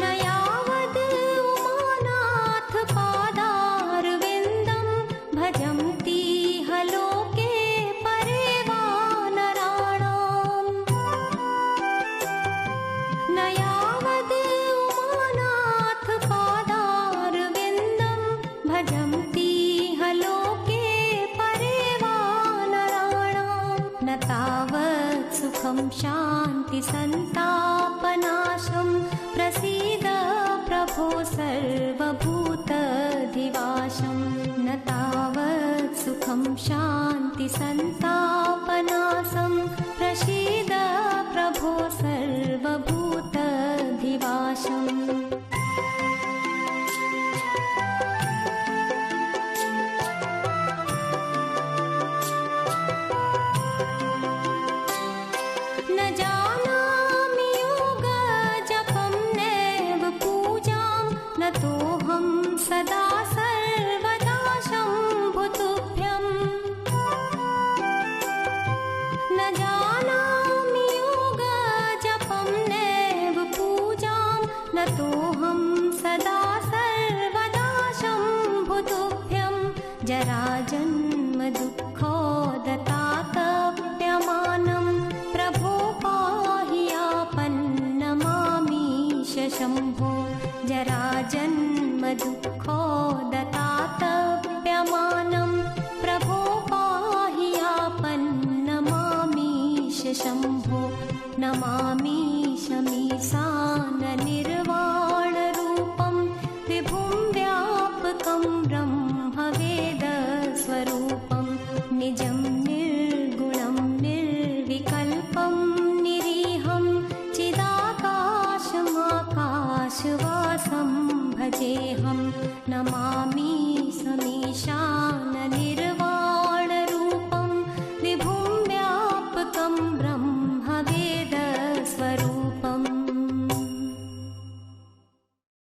न यावद् उमानाथ पादारविन्दं भजन्ति लोके परे वानराणाम् न यावद् उमानाथ पादारविन्दं भजन्ति लोके परे वानराणाम् न तावत् सुखं शान्ति सन्तापनाशं प्रसीद प्रभो सर्वभूतधिवासं न तावत् सुखं शान्ति सन्तापनाशं प्रसीद प्रभो सर्वभूतधिवासम् न जानामि योगजपं नैव पूजां न तोऽहं सदा सर्वदा शम्भुतुभ्यम् न जानामि योगजपं नैव पूजां न तोऽहं सदा सर्वदा शम्भुतुभ्यम् जराजन्म दुःखोदतातप्यमानं प्रभो पाहि आपन्नमामीश शम्भो जराजन्म दुःखोदतातप्यमानं प्रभो पाहि आपन्नमामीश शम्भो नमामि शमीशाननिर्वाणरूपं विभुं व्यापकं ब्रह्मवेदस्वरूपं निजं निर्गुणं निर्विकल्पं निरीहं चिदाकाशमाकाशवासं भजेऽहं नमामि शमीशाननिर्वाणरूपं विभुं व्यापकं ब्रह्मवेदस्वरूपम्